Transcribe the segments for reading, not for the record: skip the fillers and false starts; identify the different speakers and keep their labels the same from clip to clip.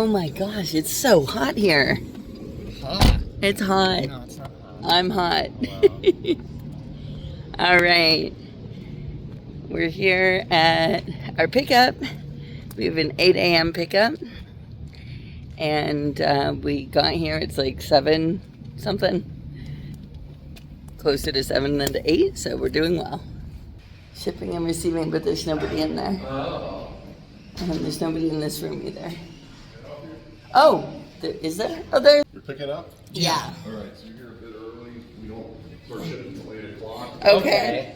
Speaker 1: Oh my gosh, it's so hot here.
Speaker 2: Hot?
Speaker 1: It's hot.
Speaker 2: No, it's not hot.
Speaker 1: I'm hot.
Speaker 2: Wow.
Speaker 1: All right. We're here at our pickup. We have an 8 a.m. pickup. And we got here, it's like 7 something. Closer to 7 than to 8, so we're doing well. Shipping and receiving, but there's nobody in there.
Speaker 2: Oh.
Speaker 1: And there's nobody in this room either. Oh, is there? Oh, there.
Speaker 3: You're picking up?
Speaker 1: Yeah.
Speaker 3: All right, so you're here a bit early. We don't start shipping until 8 o'clock.
Speaker 1: Okay.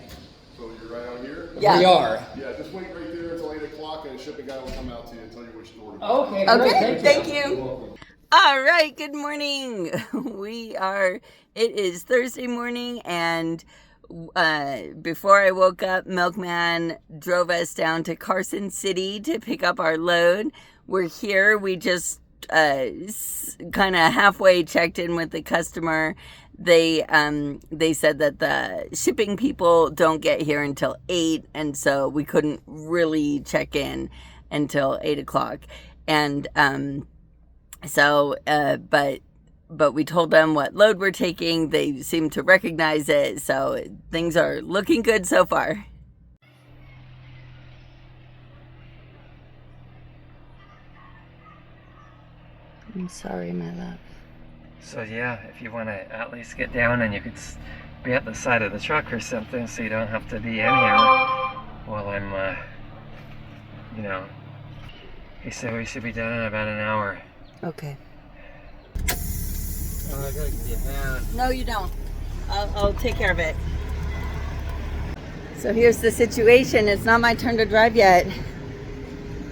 Speaker 3: So you're right out here?
Speaker 1: Yeah.
Speaker 2: We are.
Speaker 3: Yeah, just wait right there until 8 o'clock and a shipping guy will come out to you and tell you which store to go.
Speaker 2: Okay.
Speaker 1: Okay, thank
Speaker 3: You're
Speaker 1: you.
Speaker 3: welcome.
Speaker 1: All right, good morning. It is Thursday morning, and before I woke up, Milkman drove us down to Carson City to pick up our load. We're here. We just kind of halfway checked in with the customer. They said that the shipping people don't get here until 8, and so we couldn't really check in until 8 o'clock. And but we told them what load we're taking. They seem to recognize it, so things are looking good so far. I'm sorry, my love.
Speaker 2: So yeah, if you want to at least get down and you could be at the side of the truck or something so you don't have to be in here while I'm, he said we should be done in about an hour.
Speaker 1: Okay.
Speaker 2: Oh, I gotta give you a hand.
Speaker 1: No, you don't. I'll take care of it. So here's the situation. It's not my turn to drive yet,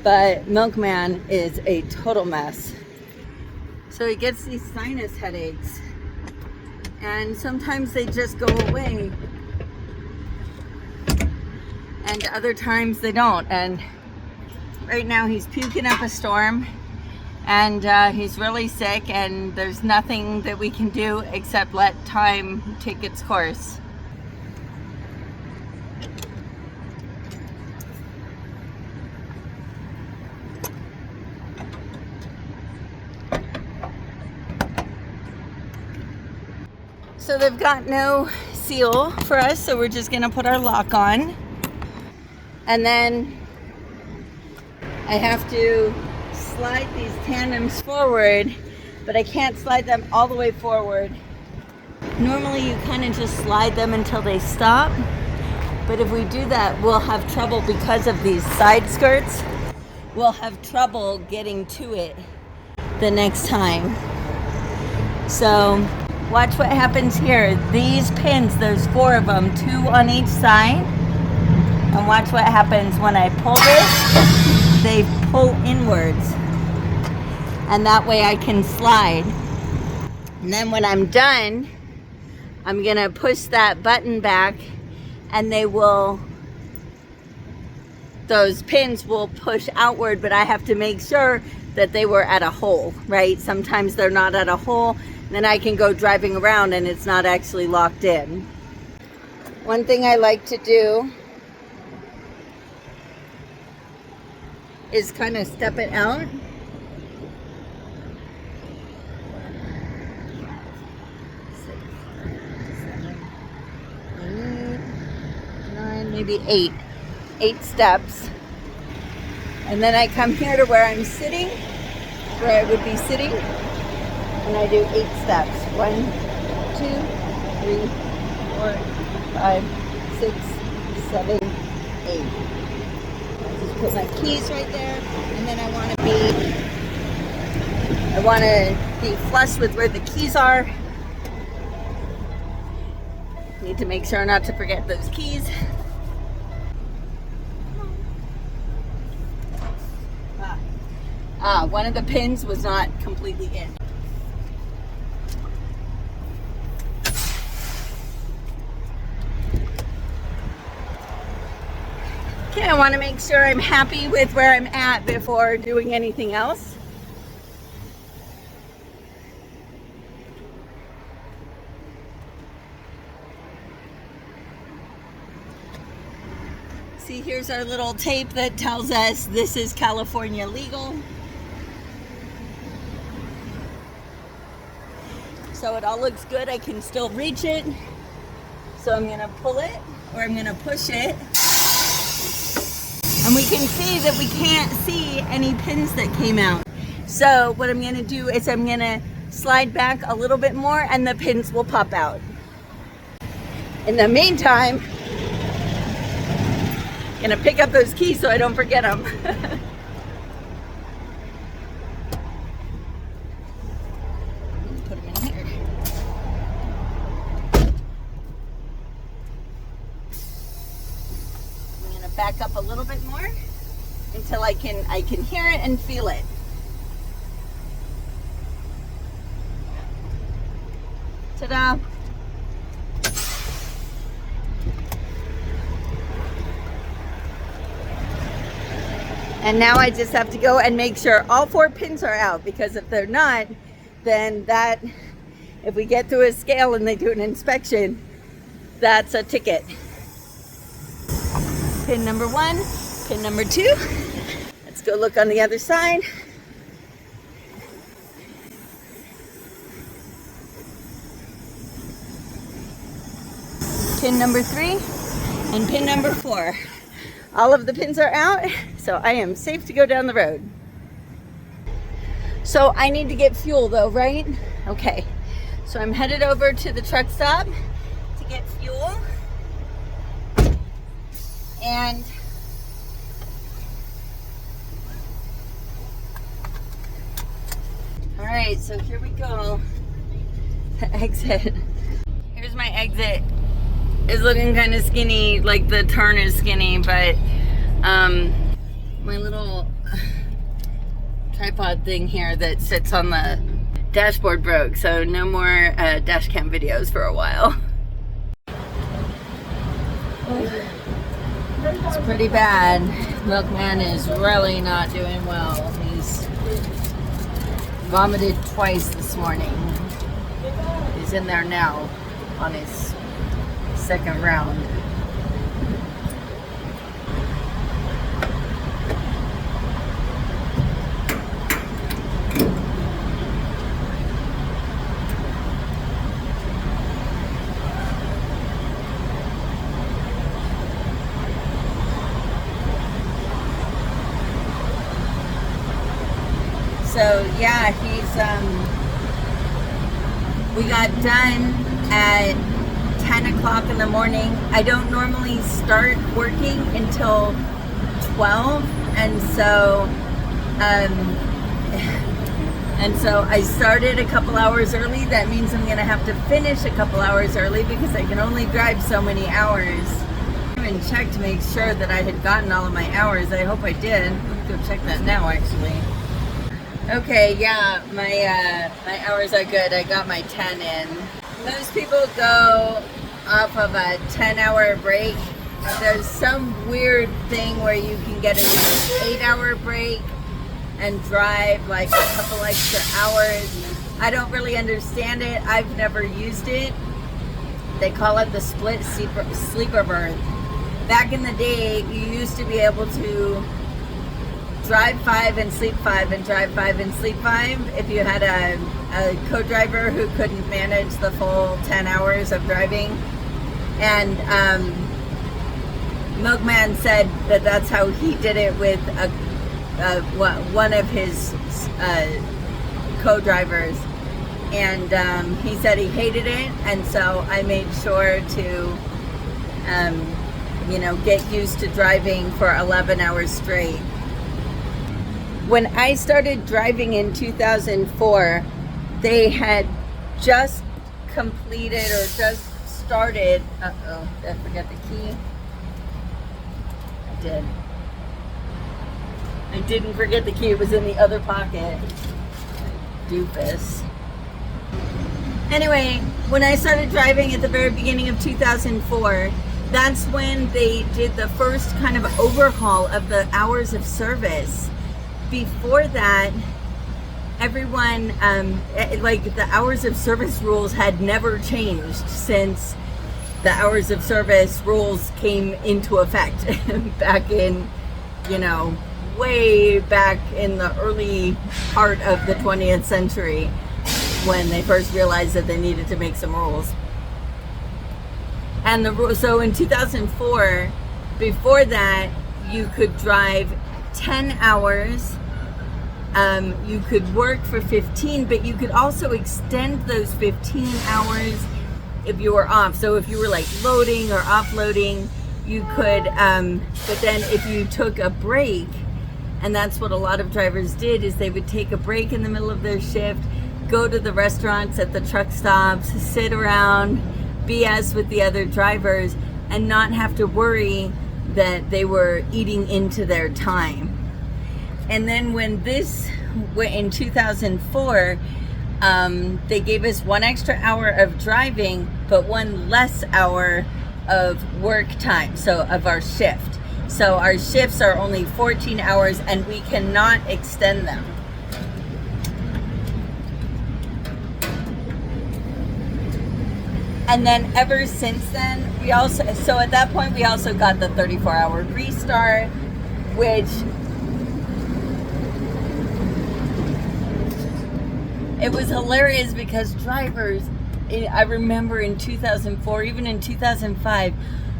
Speaker 1: but Milkman is a total mess. So he gets these sinus headaches, and sometimes they just go away, and other times they don't. And right now he's puking up a storm, and he's really sick, and there's nothing that we can do except let time take its course. So they've got no seal for us, so we're just gonna put our lock on. And then I have to slide these tandems forward, but I can't slide them all the way forward. Normally you kind of just slide them until they stop, but if we do that, we'll have trouble because of these side skirts. We'll have trouble getting to it the next time. So watch what happens here. These pins, there's 4 of them, 2 on each side. And watch what happens when I pull this, they pull inwards. And that way I can slide. And then when I'm done, I'm gonna push that button back, and those pins will push outward, but I have to make sure that they were at a hole, right? Sometimes they're not at a hole. Then I can go driving around and it's not actually locked in. One thing I like to do is kind of step it out. 6, 7, 8, 9, maybe 8. 8 steps. And then I come here to where I'm sitting, where I would be sitting. And I do 8 steps. 1, 2, 3, 4, 5, 6, 7, 8. I just put my keys right there, and then I want to be flush with where the keys are. Need to make sure not to forget those keys. One of the pins was not completely in. Okay, I want to make sure I'm happy with where I'm at before doing anything else. See, here's our little tape that tells us this is California legal. So it all looks good. I can still reach it. So I'm gonna pull it, or I'm gonna push it. And we can see that we can't see any pins that came out. So what I'm gonna do is I'm gonna slide back a little bit more and the pins will pop out. In the meantime, I'm gonna pick up those keys so I don't forget them. Put them in here. I'm gonna back up a little bit more until I can hear it and feel it. Ta-da! And now I just have to go and make sure all 4 pins are out, because if they're not, then if we get through a scale and they do an inspection, that's a ticket. Pin number 1, pin number 2. Let's go look on the other side. Pin number 3 and pin number 4. All of the pins are out, so I am safe to go down the road. So I need to get fuel though, right? Okay, so I'm headed over to the truck stop to get fuel. And all right, so here we go. The exit. Here's my exit. It's looking kind of skinny, like the turn is skinny, but my little tripod thing here that sits on the dashboard broke, so no more dash cam videos for a while. It's pretty bad. Milkman is really not doing well. He's vomited twice this morning. He's in there now on his second round. So yeah, we got done at 10 o'clock in the morning. I don't normally start working until 12, and so I started a couple hours early. That means I'm gonna have to finish a couple hours early because I can only drive so many hours. I haven't checked to make sure that I had gotten all of my hours. I hope I did. Let's go check that now, actually. Okay, yeah, my hours are good. I got my 10 in. Most people go off of a 10-hour break. There's some weird thing where you can get an 8-hour break and drive like a couple extra hours. I don't really understand it. I've never used it. They call it the split sleeper berth. Back in the day, you used to be able to drive 5 and sleep 5 and drive 5 and sleep 5 if you had a co-driver who couldn't manage the full 10 hours of driving. And Milkman said that that's how he did it with one of his co-drivers, and he said he hated it, and so I made sure to get used to driving for 11 hours straight. When I started driving in 2004, they had just completed or just started. Uh-oh, did I forget the key? I did. I didn't forget the key. It was in the other pocket. Doofus. Anyway, when I started driving at the very beginning of 2004, that's when they did the first kind of overhaul of the hours of service. Before that, everyone, like the hours of service rules had never changed since the hours of service rules came into effect back in, way back in the early part of the 20th century. when they first realized that they needed to make some rules. And so in 2004, before that, you could drive 10 hours. You could work for 15, but you could also extend those 15 hours if you were off. So if you were like loading or offloading, you could, but then if you took a break, and that's what a lot of drivers did, is they would take a break in the middle of their shift, go to the restaurants at the truck stops, sit around, BS with the other drivers, and not have to worry that they were eating into their time. And then when this went in 2004, they gave us 1 extra hour of driving, but 1 less hour of work time, so of our shift. So our shifts are only 14 hours and we cannot extend them. And then ever since then, so at that point we also got the 34-hour restart, which it was hilarious because drivers, I remember in 2004, even in 2005,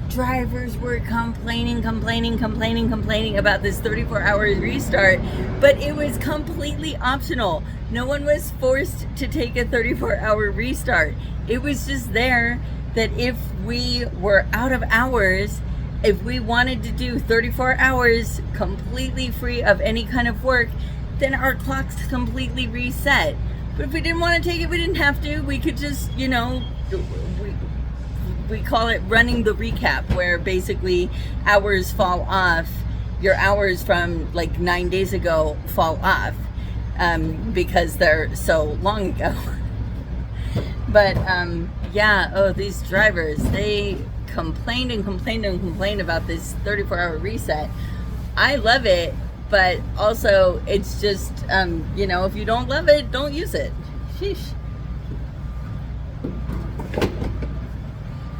Speaker 1: drivers were complaining about this 34-hour restart, but it was completely optional. No one was forced to take a 34-hour restart. It was just there that if we were out of hours, if we wanted to do 34 hours completely free of any kind of work, then our clocks completely reset. But if we didn't want to take it, we didn't have to. We could just, you know, we call it running the recap, where basically hours fall off. Your hours from like 9 days ago fall off because they're so long ago. But yeah, oh, these drivers, they complained about this 34-hour reset. I love it, but also it's just, you know, if you don't love it, don't use it. Sheesh.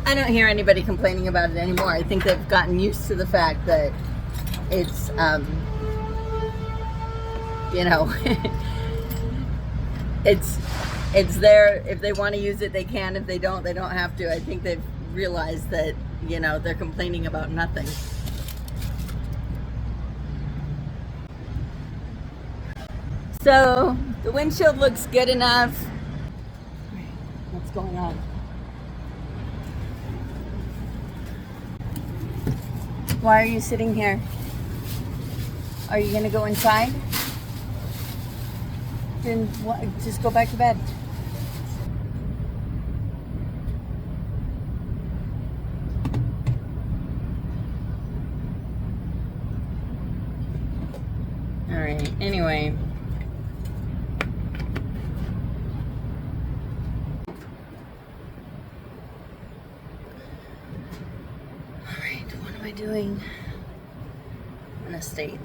Speaker 1: I don't hear anybody complaining about it anymore. I think they've gotten used to the fact that it's, you know, it's there. If they want to use it, they can. If they don't have to. I think they've realized that, you know, they're complaining about nothing. So the windshield looks good enough. What's going on? Why are you sitting here? Are you gonna go inside? Then just go back to bed. All right, anyway. All right, what am I doing? In a state.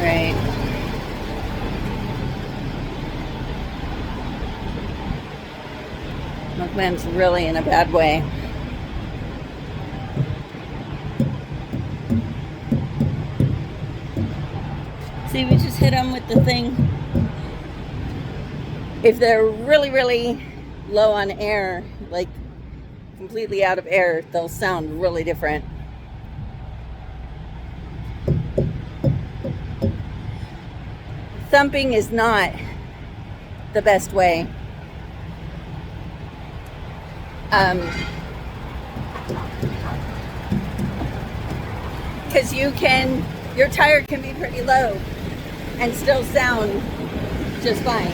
Speaker 1: Right. Milkman's really in a bad way. See, we just hit them with the thing. If they're really, really low on air, like completely out of air, they'll sound really different. Thumping is not the best way. Because your tire can be pretty low and still sound just fine.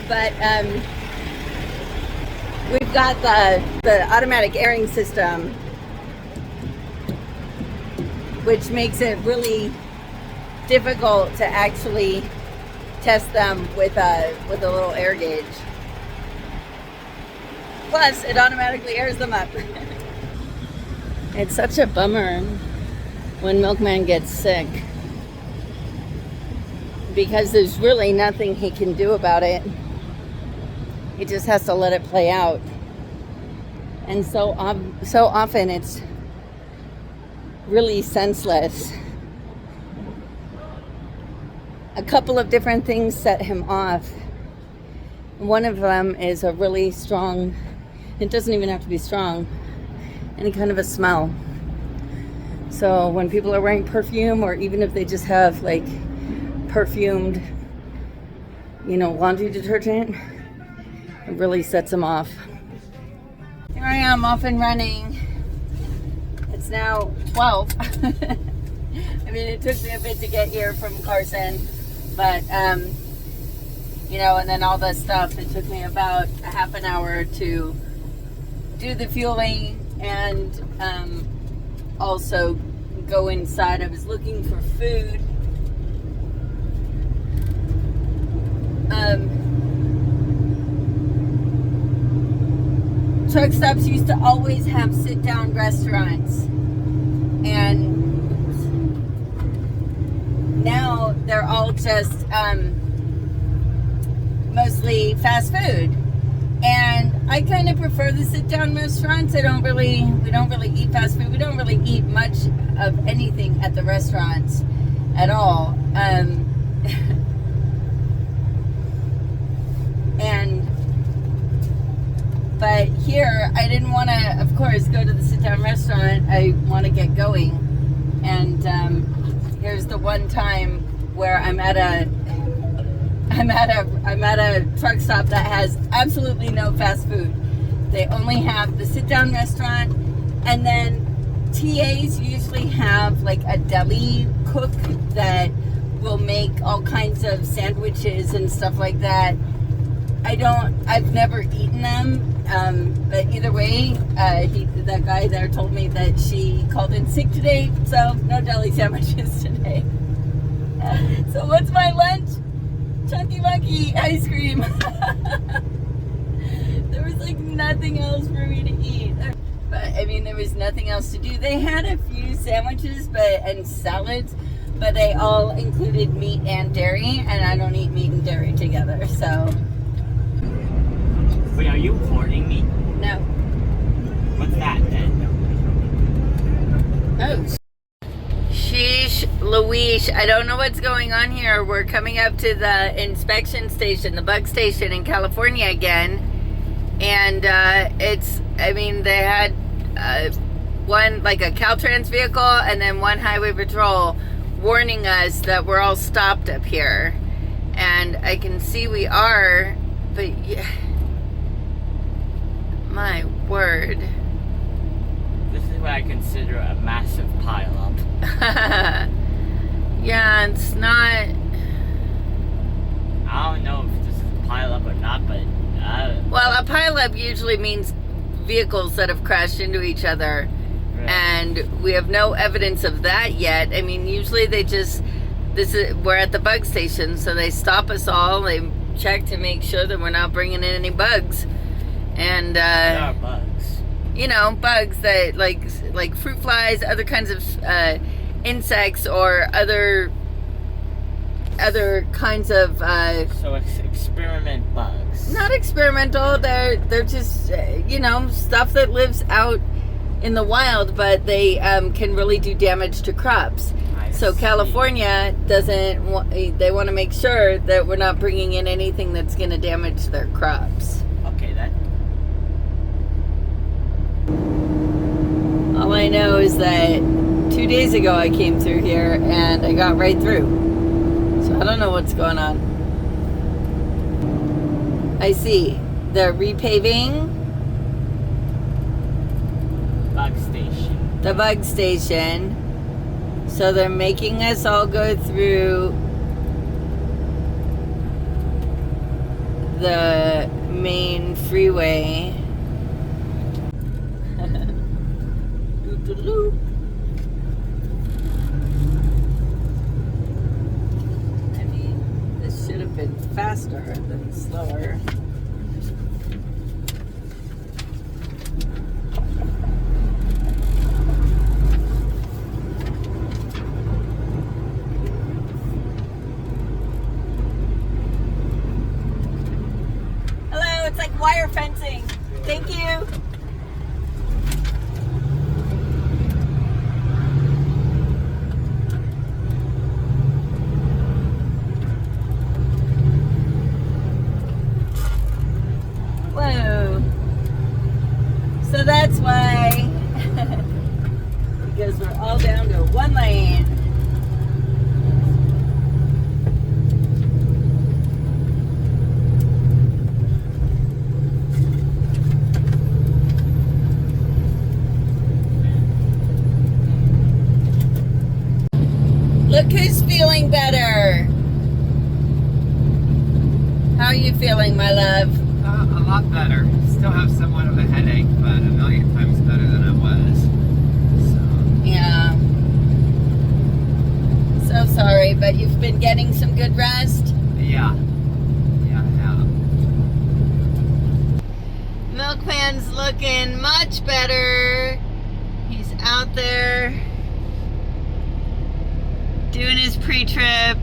Speaker 1: But we've got the automatic airing system, which makes it really difficult to actually test them with a little air gauge. Plus, it automatically airs them up. It's such a bummer. when Milkman gets sick, because there's really nothing he can do about it. He just has to let it play out. And so often it's really senseless. A couple of different things set him off. One of them is a really strong, it doesn't even have to be strong, any kind of a smell. So when people are wearing perfume, or even if they just have like perfumed, laundry detergent, it really sets them off. Here I am, off and running. It's now 12. I mean, it took me a bit to get here from Carson, but and then all the stuff, it took me about a half an hour to do the fueling and also go inside. I was looking for food. Truck stops used to always have sit-down restaurants, and now they're all just mostly fast food. And I kind of prefer the sit-down restaurants. We don't really eat fast food. We don't really eat much of anything at the restaurants at all. But here, I didn't want to, of course, go to the sit-down restaurant. I want to get going. And here's the one time where I'm at a truck stop that has absolutely no fast food. They only have the sit-down restaurant, and then TAs usually have like a deli cook that will make all kinds of sandwiches and stuff like that. I've never eaten them, but either way, that guy there told me that she called in sick today, so no deli sandwiches today. So what's my lunch? Chunky Monkey ice cream. There was like nothing else for me to eat. But I mean, there was nothing else to do. They had a few sandwiches and salads, but they all included meat and dairy, and I don't eat meat and dairy together, so.
Speaker 4: Wait, are you recording me?
Speaker 1: No.
Speaker 4: What's that then?
Speaker 1: Oh. Sheesh Louise, I don't know what's going on here. We're coming up to the inspection station, the bug station in California again. And they had one, like a Caltrans vehicle, and then one highway patrol warning us that we're all stopped up here. And I can see we are, but yeah, my word.
Speaker 4: This is what I consider a massive pileup.
Speaker 1: Yeah, it's not.
Speaker 4: I don't know if this is a pileup or not, but.
Speaker 1: Well, a pileup usually means vehicles that have crashed into each other. Right. And we have no evidence of that yet. I mean, usually we're at the bug station, so they stop us all. They check to make sure that we're not bringing in any bugs. And
Speaker 4: there are bugs.
Speaker 1: Bugs that like fruit flies, other kinds of insects, or other kinds of
Speaker 4: so it's experiment bugs.
Speaker 1: Not experimental. They're just stuff that lives out in the wild, but they can really do damage to crops. So California they want to make sure that we're not bringing in anything that's going to damage their crops.
Speaker 4: Okay, that.
Speaker 1: All I know is that 2 days ago I came through here and I got right through. So I don't know what's going on. I see. They're repaving
Speaker 4: the
Speaker 1: bug station. So they're making us all go through the main freeway. Doo-doo-doo. I mean, this should have been faster than slower. wire fencing. Thank you. Whoa. So that's why, because we're all down to one lane. Look who's feeling better. How are you feeling, my love?
Speaker 2: A lot better. Still have somewhat of a headache, but a million times better than I was. So.
Speaker 1: Yeah. So sorry, but you've been getting some good rest?
Speaker 2: Yeah. Yeah, I have.
Speaker 1: Milkman's looking much better. He's out there doing his pre-trip.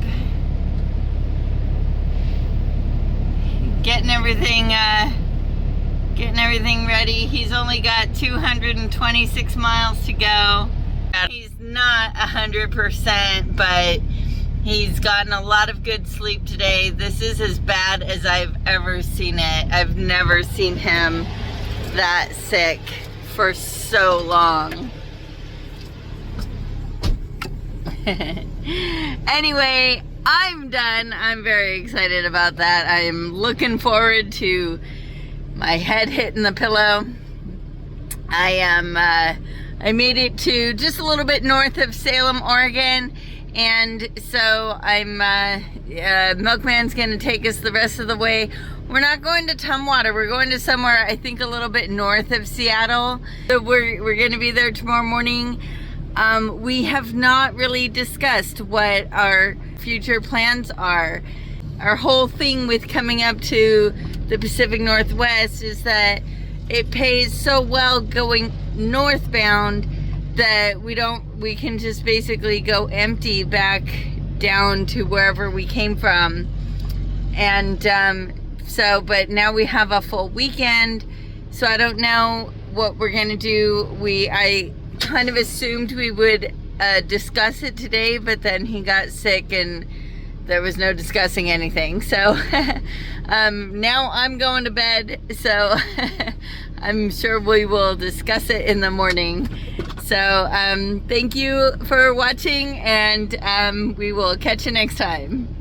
Speaker 1: Getting everything ready. He's only got 226 miles to go. He's not 100%, but he's gotten a lot of good sleep today. This is as bad as I've ever seen it. I've never seen him that sick for so long. Anyway, I'm done. I'm very excited about that. I'm looking forward to my head hitting the pillow. I made it to just a little bit north of Salem, Oregon, and so Milkman's gonna take us the rest of the way. We're not going to Tumwater. We're going to somewhere, I think, a little bit north of Seattle. So we're gonna be there tomorrow morning. We have not really discussed what our future plans are. Our whole thing with coming up to the Pacific Northwest is that it pays so well going northbound that we can just basically go empty back down to wherever we came from. And but now we have a full weekend, so I don't know what we're gonna do. I kind of assumed we would discuss it today, but then he got sick and there was no discussing anything. So now I'm going to bed, so I'm sure we will discuss it in the morning. So thank you for watching, and we will catch you next time.